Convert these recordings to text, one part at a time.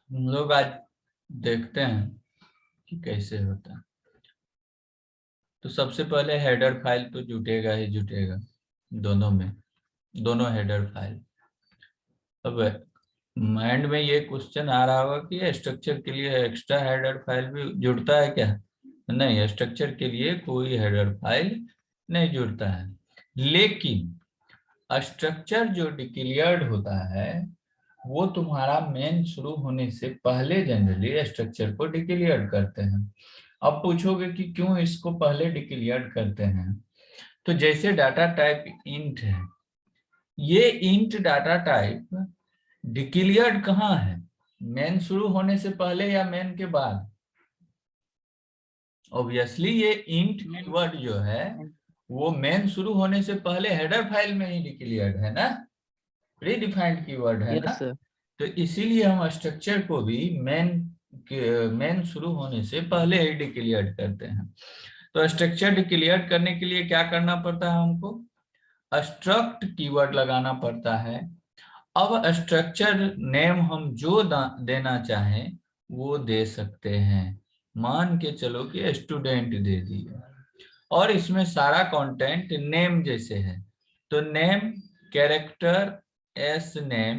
हम लोग आज देखते हैं कि कैसे होता है। तो सबसे पहले हेडर फाइल तो जुटेगा ही जुटेगा, दोनों में, दोनों हेडर फाइल। अब माइंड में ये क्वेश्चन आ रहा होगा कि स्ट्रक्चर के लिए एक्स्ट्रा हेडर फाइल भी जुड़ता है क्या? नहीं, स्ट्रक्चर के लिए कोई हेडर फाइल नहीं जुड़ता है। लेकिन स्ट्रक्चर जो डिक्लेयर्ड होता है वो तुम्हारा मेन शुरू होने से पहले जनरली स्ट्रक्चर को डिक्लेयर करते हैं। अब पूछोगे कि क्यों इसको पहले डिक्लेयर करते हैं? तो जैसे डाटा टाइप इंट है, ये इंट डाटा टाइप डिक्लेयर्ड कहाँ है? मेन शुरू होने से पहले या मेन के बाद? ऑब्वियसली ये इंट कीवर्ड जो है वो मेन शुरू होने से पहले हेडर फाइल में ही डिक्लेयर्ड है ना, प्री डिफाइंड कीवर्ड है ना। Yes sir. तो इसीलिए हम स्ट्रक्चर को भी मेन शुरू होने से पहले ही डिक्लेयर करते हैं। तो स्ट्रक्चर डिक्लेयर करने के लिए क्या करना पड़ता है हमको? स्ट्रक्ट कीवर्ड लगाना पड़ता है। अब स्ट्रक्चर नेम हम जो देना चाहें वो दे सकते हैं। मान के चलो कि स्टूडेंट दे दिए और इसमें सारा कंटेंट नेम जैसे है, तो नेम कैरेक्टर एस नेम,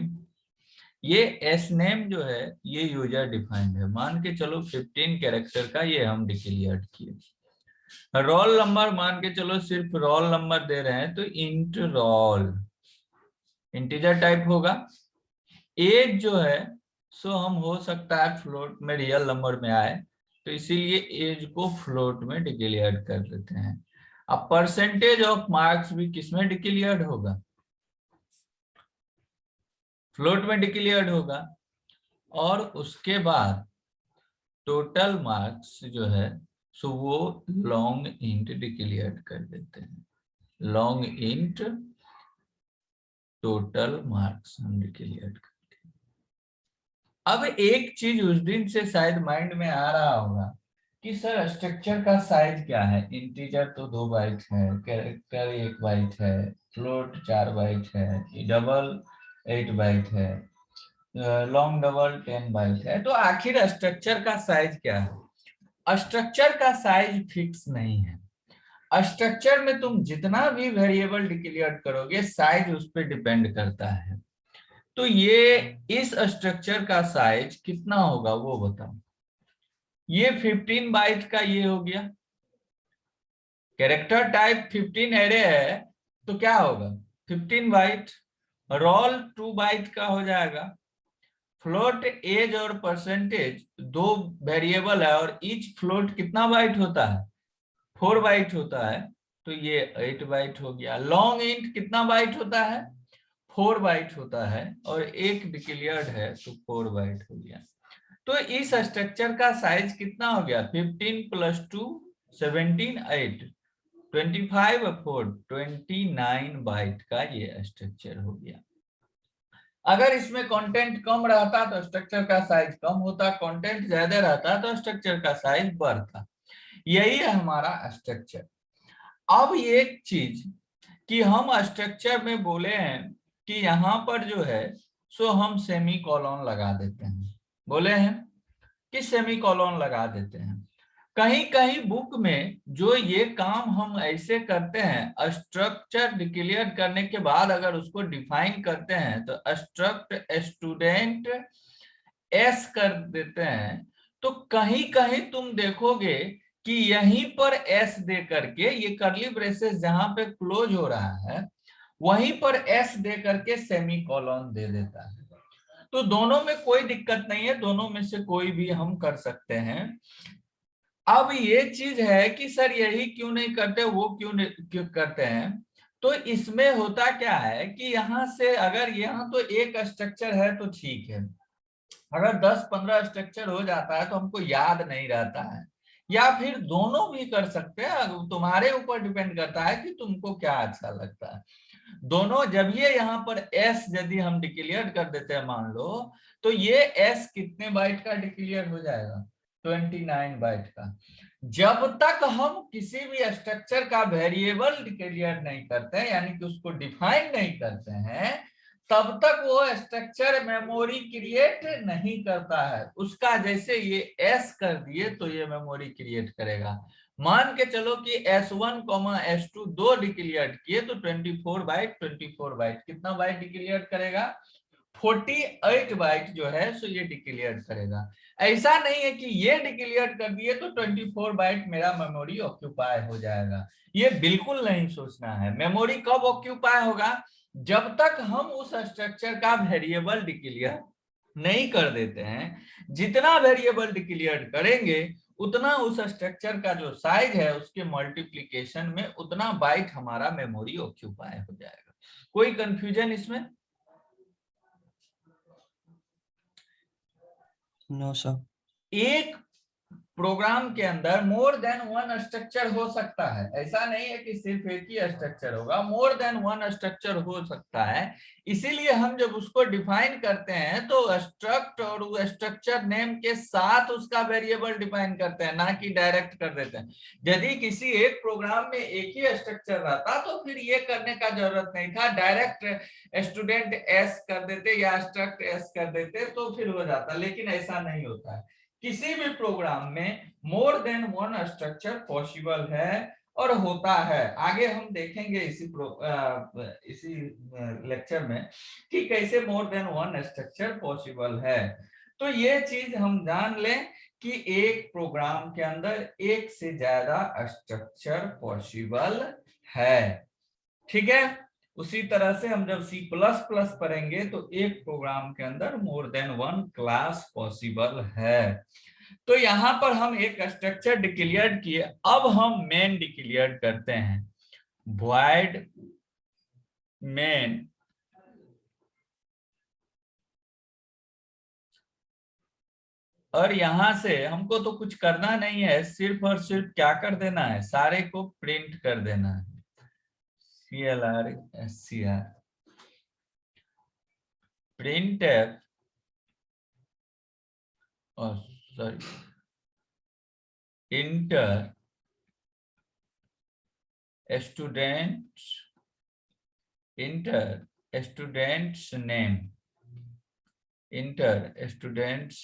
ये एस नेम जो है ये यूजर डिफाइंड है। मान के चलो 15 कैरेक्टर का ये हम डिक्लेयर किए। रोल नंबर मान के चलो सिर्फ रोल नंबर दे रहे हैं तो इंट रोल, इंटीजर टाइप होगा। एज जो है सो हम हो सकता है फ्लोट में रियल नंबर में आए, तो इसीलिए एज को फ्लोट में डिक्लेयर कर देते हैं। अब परसेंटेज ऑफ मार्क्स भी किसमें डिक्लेयर्ड होगा? फ्लोट में डिक्लेयर्ड होगा। और उसके बाद टोटल मार्क्स जो है सो वो लॉन्ग इंट डिक्लेयर कर देते हैं। लॉन्ग इंट टोटल मार्क्स हम डिक्लेयर करते हैं। अब एक चीज उस दिन से शायद माइंड में आ रहा होगा कि सर स्ट्रक्चर का साइज क्या है? इंटीजर तो 2 बाइट है, कैरेक्टर 1 बाइट है, फ्लोट 4 बाइट है, डबल 8 बाइट है, लॉन्ग डबल 10 बाइट है। तो आखिर स्ट्रक्चर का साइज क्या है? स्ट्रक्चर का साइज फिक्स नहीं है। स्ट्रक्चर में तुम जितना भी वेरिएबल डिक्लेयर करोगे साइज उस पर डिपेंड करता है। तो ये इस स्ट्रक्चर का साइज कितना होगा वो बताओ। ये 15 बाइट का ये हो गया, कैरेक्टर टाइप 15 एरे है तो क्या होगा 15 बाइट। रोल 2 बाइट का हो जाएगा। फ्लोट एज और परसेंटेज 2 वेरिएबल है और ईच फ्लोट कितना बाइट होता है? 4 बाइट होता है, तो ये 8 बाइट हो गया। लॉन्ग इंट कितना बाइट होता है? 4 बाइट होता है और एक डिक्लेयर्ड है तो 4 बाइट हो गया। तो इस स्ट्रक्चर का साइज कितना हो गया? 15 + 2 17 8 25 4 29 बाइट का ये स्ट्रक्चर हो गया। अगर इसमें कंटेंट कम रहता तो स्ट्रक्चर का साइज कम होता, कंटेंट ज्यादा रहता तो स्ट्रक्चर का साइज बढ़ता। यही है हमारा स्ट्रक्चर। अब एक चीज कि हम स्ट्रक्चर में बोले हैं कि यहाँ पर जो है सो हम सेमी कॉलन लगा देते हैं, बोले हैं कि सेमी कॉलन लगा देते हैं। कहीं कहीं बुक में जो ये काम हम ऐसे करते हैं, स्ट्रक्चर डिक्लेयर करने के बाद अगर उसको डिफाइन करते हैं तो स्ट्रक्ट स्टूडेंट एस कर देते हैं, तो कहीं कहीं तुम देखोगे कि यहीं पर एस दे करके ये करली ब्रेसेस जहां पे क्लोज हो रहा है वहीं पर एस दे करके सेमी कॉलन दे देता है। तो दोनों में कोई दिक्कत नहीं है, दोनों में से कोई भी हम कर सकते हैं। अब ये चीज है कि सर यही क्यों नहीं करते, वो क्यों करते हैं? तो इसमें होता क्या है कि यहाँ से अगर यहाँ तो एक स्ट्रक्चर है तो ठीक है, अगर 10-15 स्ट्रक्चर हो जाता है तो हमको याद नहीं रहता है। या फिर दोनों भी कर सकते हैं, तुम्हारे ऊपर डिपेंड करता है कि तुमको क्या अच्छा लगता है। दोनों जब ये यहाँ पर एस यदि हम डिक्लेयर कर देते हैं मान लो, तो ये एस कितने बाइट का डिक्लेयर हो जाएगा? 29 बाइट का। जब तक हम किसी भी स्ट्रक्चर का वेरिएबल डिक्लेयर नहीं करते हैं यानी कि उसको डिफाइन नहीं करते हैं तब तक वो स्ट्रक्चर मेमोरी क्रिएट नहीं करता है। उसका जैसे ये S कर दिए तो ये मेमोरी क्रिएट करेगा। मान के चलो कि S1, S2 दो डिक्लेयर किए तो 24 बाइट 24 बाइट कितना बाइट डिक्लेयर करेगा? 48 बाइट जो है सो ये डिक्लेयर करेगा। ऐसा नहीं है कि ये डिक्लेयर कर दिए तो 24 बाइट मेरा मेमोरी ऑक्यूपाई हो जाएगा। ये बिल्कुल नहीं सोचना है। मेमोरी कब ऑक्यूपाई होगा? जब तक हम उस स्ट्रक्चर का वेरिएबल डिक्लेयर नहीं कर देते हैं। जितना वेरिएबल डिक्लेयर करेंगे उतना उस स्ट्रक्चर का जो साइज है उसके मल्टीप्लीकेशन में उतना बाइट हमारा मेमोरी ऑक्यूपाई हो जाएगा। कोई कंफ्यूजन इसमें? No sir. एक प्रोग्राम के अंदर मोर देन वन स्ट्रक्चर हो सकता है। ऐसा नहीं है कि सिर्फ एक ही स्ट्रक्चर होगा, मोर देन वन स्ट्रक्चर हो सकता है। इसीलिए हम जब उसको डिफाइन करते हैं तो स्ट्रक्ट और स्ट्रक्चर नेम के साथ उसका वेरिएबल डिफाइन करते हैं, ना कि डायरेक्ट कर देते हैं। यदि किसी एक प्रोग्राम में एक ही स्ट्रक्चर रहता तो फिर ये करने का जरूरत नहीं था, डायरेक्ट स्टूडेंट एस कर देते या स्ट्रक्ट एस कर देते तो फिर हो जाता। लेकिन ऐसा नहीं होता है। किसी भी प्रोग्राम में more than one structure possible है और होता है। आगे हम देखेंगे इसी लेक्चर में कि कैसे more than one structure possible है। तो ये चीज हम जान लें कि एक प्रोग्राम के अंदर एक से ज्यादा स्ट्रक्चर पॉसिबल है। ठीक है। उसी तरह से हम जब C++ पढ़ेंगे तो एक प्रोग्राम के अंदर more than one class possible है। तो यहां पर हम एक स्ट्रक्चर डिक्लेयर किए। अब हम मेन डिक्लेयर करते हैं, void main। और यहां से हमको तो कुछ करना नहीं है, सिर्फ और सिर्फ क्या कर देना है, सारे को प्रिंट कर देना है। CLR print sorry inter students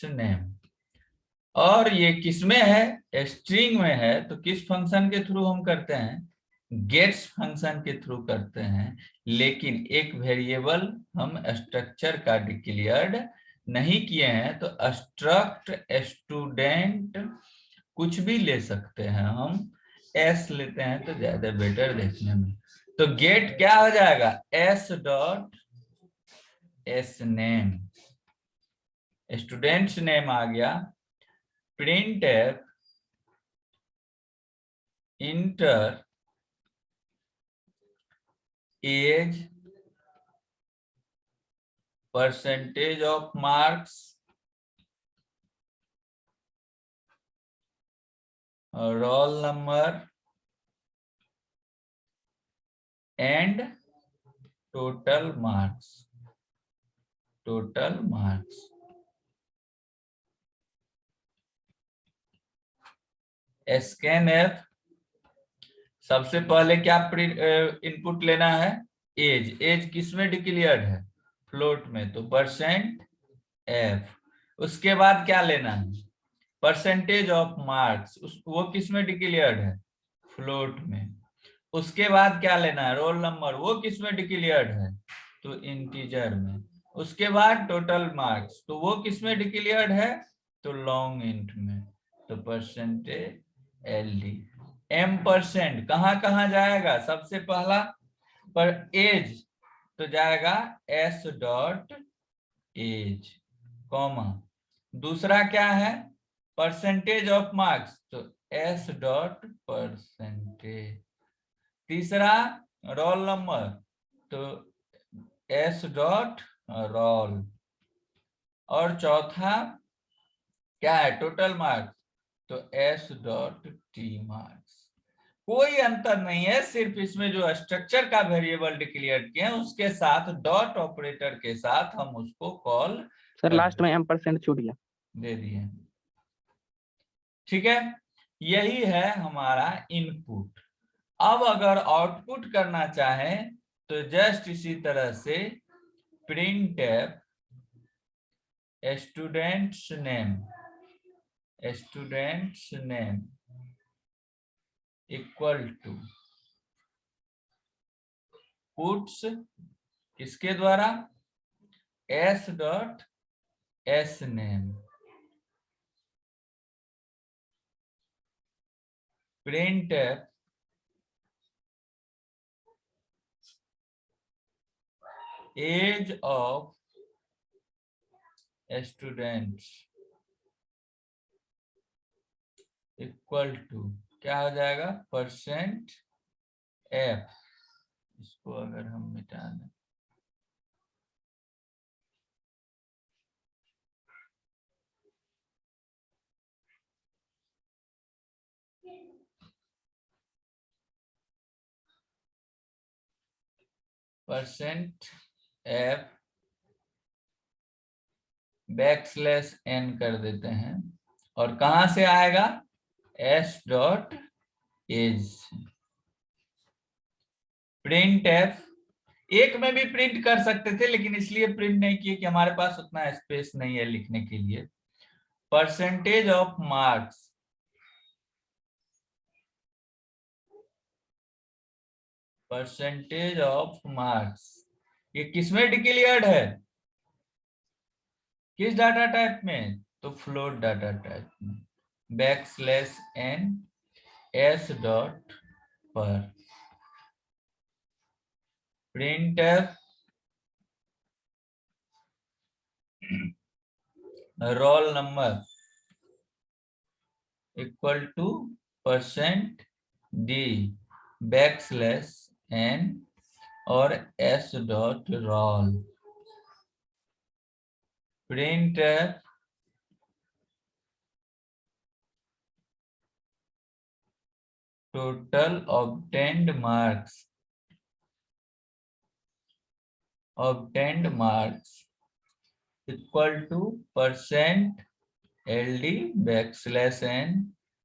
name. और ये किसमें है? स्ट्रिंग में है। तो किस फंक्शन के थ्रू हम करते हैं? गेट्स फंक्शन के थ्रू करते हैं। लेकिन एक वेरिएबल हम स्ट्रक्चर का डिक्लेयर्ड नहीं किए हैं, तो स्ट्रक्ट स्टूडेंट कुछ भी ले सकते हैं। हम एस लेते हैं तो ज्यादा बेटर देखने में। तो गेट क्या हो जाएगा? s.s नेम, स्टूडेंट्स नेम आ गया। Print enter age percentage of marks roll number and total marks. Scanf सबसे पहले क्या इनपुट लेना है? एज किसमें डिक्लेयर्ड है? फ्लोट में, तो %f। उसके बाद क्या लेना है? परसेंटेज ऑफ मार्क्स, वो किसमें डिक्लेयर्ड है? फ्लोट में। उसके बाद क्या लेना है? रोल नंबर, वो किसमें डिक्लेयर्ड है? तो इंटीजर में। उसके बाद टोटल मार्क्स, तो वो किसमें डिक्लेयर्ड है? तो लॉन्ग इंट में। तो %LD। M% कहाँ जाएगा? सबसे पहला पर एज तो जाएगा s.age, कॉमा। दूसरा क्या है? परसेंटेज ऑफ मार्क्स, तो s.percentage। तीसरा रोल नंबर, तो s.roll। और चौथा क्या है? टोटल मार्क्स, तो s.tmarks। कोई अंतर नहीं है, सिर्फ इसमें जो स्ट्रक्चर का वेरिएबल डिक्लेयर किए हैं उसके साथ डॉट ऑपरेटर के साथ हम उसको कॉल सर लास्ट में M% छूट गया, दे दिए। ठीक है, यही है हमारा इनपुट। अब अगर आउटपुट करना चाहें तो जस्ट इसी तरह से printf student's name equal to puts किसके द्वारा s.sname printf age of students equal to क्या हो जाएगा %f। इसको अगर हम मिटा दें %f \n कर देते हैं और कहां से आएगा s.age। प्रिंट एफ एक में भी प्रिंट कर सकते थे लेकिन इसलिए प्रिंट नहीं किए कि हमारे पास उतना स्पेस नहीं है लिखने के लिए। परसेंटेज ऑफ मार्क्स ये किसमें डिक्लेयर्ड है किस डाटा टाइप में तो फ्लोट डाटा टाइप में \n s.per printf roll number equal to %d \n और s.roll printf total obtained marks equal to %ld \n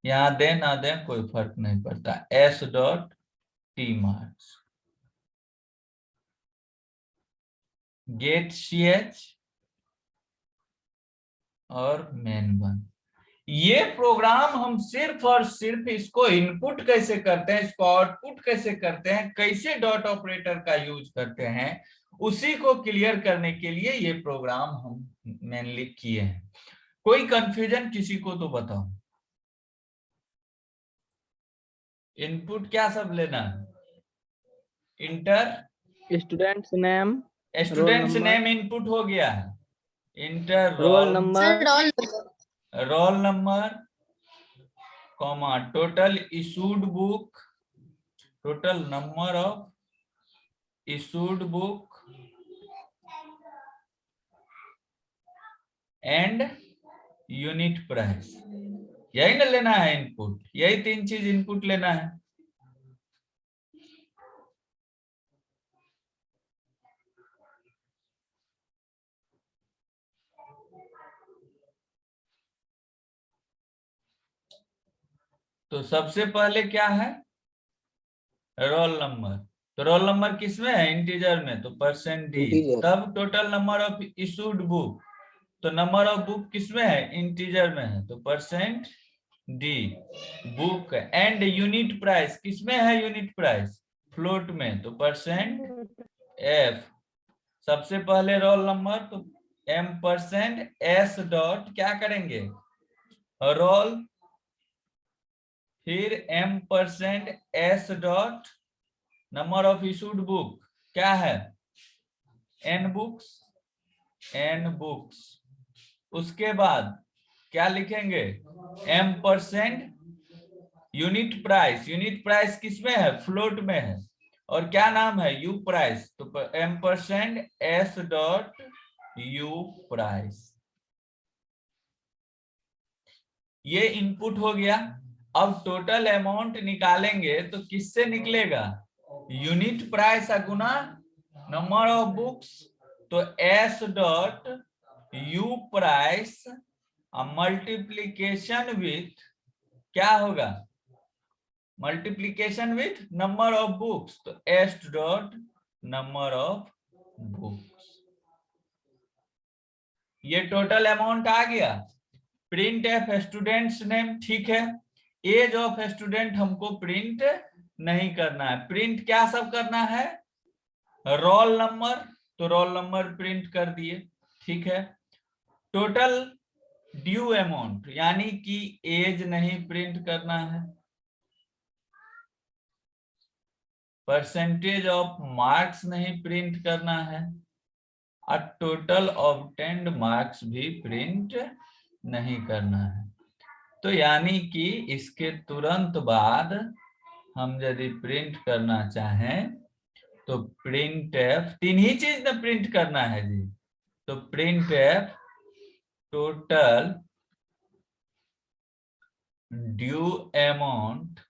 यहाँ दे ना दे कोई फर्क नहीं पड़ता s.t marks get ch और main1। ये प्रोग्राम हम सिर्फ और सिर्फ इसको इनपुट कैसे करते हैं इसको आउटपुट कैसे करते हैं कैसे डॉट ऑपरेटर का यूज करते हैं उसी को क्लियर करने के लिए ये प्रोग्राम हम मेनली किए हैं। कोई कंफ्यूजन किसी को तो बताओ। इनपुट क्या सब लेना है inter students name students name input हो गया है inter roll number roll number comma total issued book total number of issued book and unit price यही ना लेना है इनपुट यही 3 चीज इनपुट लेना है। तो सबसे पहले क्या है रोल नंबर तो रोल नंबर किसमें है इंटीजर में तो %d तब total number of issued book तो नंबर ऑफ बुक किसमें है इंटीजर में है तो %d book and unit price किसमें है यूनिट प्राइस फ्लोट में तो %f सबसे पहले रोल नंबर तो m%s डॉट क्या करेंगे रोल फिर m%s dot number of issued book क्या है n बुक्स उसके बाद क्या लिखेंगे m% यूनिट प्राइस किसमें है फ्लोट में है और क्या नाम है यू प्राइस तो m%s डॉट यू प्राइस ये इनपुट हो गया। अब टोटल अमाउंट निकालेंगे तो किससे निकलेगा unit price Guna number of books तो s dot U price multiplication with क्या होगा multiplication with number of books तो s dot number of books ये टोटल अमाउंट आ गया। प्रिंट एफ स्टूडेंट्स नेम, ठीक है। एज ऑफ स्टूडेंट हमको print नहीं करना है, प्रिंट क्या सब करना है, रोल नंबर, तो रोल नंबर प्रिंट कर दिए, ठीक है। टोटल ड्यू अमाउंट यानी कि एज नहीं प्रिंट करना है। परसेंटेज ऑफ मार्क्स नहीं प्रिंट करना है, और टोटल ऑब्टेन्ड मार्क्स भी प्रिंट नहीं करना है। तो यानी कि इसके तुरंत बाद हम यदि प्रिंट करना चाहें तो प्रिंट एफ, तीन ही चीज में प्रिंट करना है जी। तो printf total due amount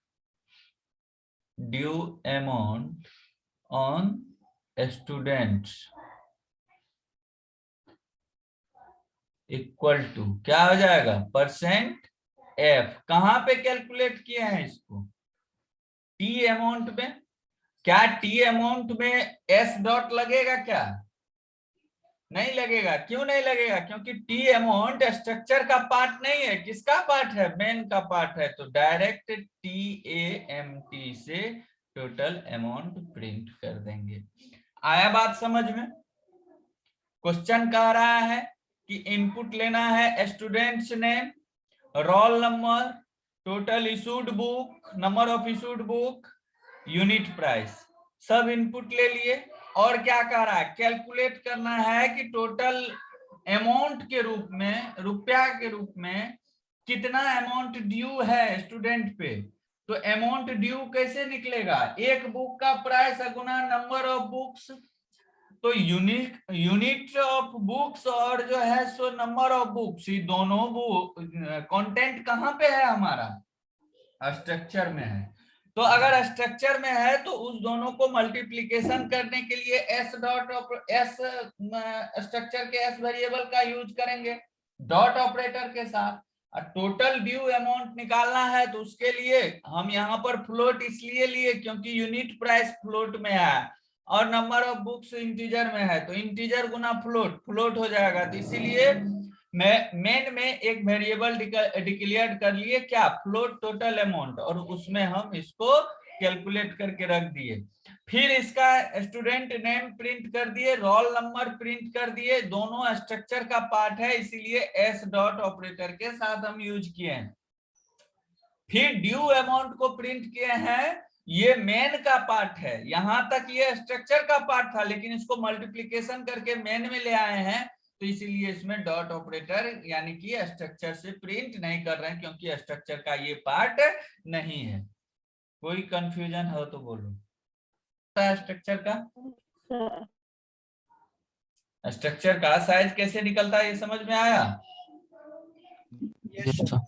on students equal to क्या हो जाएगा, परसेंट एफ। कहां पे कैलकुलेट किए हैं इसको, टी अमाउंट में। क्या टी अमाउंट में एस डॉट लगेगा क्या, नहीं लगेगा। क्यों नहीं लगेगा, क्योंकि टी अमाउंट स्ट्रक्चर का पार्ट नहीं है, किसका पार्ट है, मेन का पार्ट है। तो direct T A M T से टोटल अमाउंट प्रिंट कर देंगे। आया बात समझ में। क्वेश्चन कह रहा है कि इनपुट लेना है students name, roll number, total issued book, number of issued book, unit price, सब इनपुट ले लिए। और क्या कह रहा है, कैलकुलेट करना है कि टोटल अमाउंट के रूप में, रुपया के रूप में कितना अमाउंट ड्यू है स्टूडेंट पे। तो अमाउंट ड्यू कैसे निकलेगा, एक बुक का price Guna number of books. तो यूनिट ऑफ बुक्स और जो है सो नंबर ऑफ बुक्स, ये दोनों बुक कंटेंट कहाँ पे है हमारा, स्ट्रक्चर में है। तो अगर स्ट्रक्चर में है तो उस दोनों को मल्टीप्लीकेशन करने के लिए एस डॉट एस स्ट्रक्चर के एस वेरिएबल का यूज करेंगे डॉट ऑपरेटर के साथ। और टोटल ड्यू अमाउंट निकालना है तो उसके लिए हम यहाँ पर फ्लोट इसलिए लिए क्योंकि यूनिट प्राइस फ्लोट में है और नंबर ऑफ बुक्स इंटीजर में है, तो इंटीजर गुना फ्लोट, फ्लोट हो जाएगा। तो इसीलिए मेन में एक वेरिएबल डिक्लेयर कर लिए क्या, फ्लोट टोटल अमाउंट, और उसमें हम इसको कैलकुलेट करके रख दिए। फिर इसका स्टूडेंट नेम प्रिंट कर दिए, रोल नंबर प्रिंट कर दिए, दोनों स्ट्रक्चर का पार्ट है इसीलिए एस डॉट ऑपरेटर के साथ हम यूज किए हैं। फिर ड्यू अमाउंट को प्रिंट किए हैं, ये मेन का पार्ट है, यहां तक ये स्ट्रक्चर का पार्ट था लेकिन इसको मल्टीप्लीकेशन करके मेन में ले आए हैं, तो इसीलिए इसमें डॉट ऑपरेटर यानी कि स्ट्रक्चर से प्रिंट नहीं कर रहे हैं क्योंकि स्ट्रक्चर का ये पार्ट नहीं है। कोई कंफ्यूजन हो तो बोलो। स्ट्रक्चर का साइज कैसे निकलता है ये समझ में आया। Yes, sir.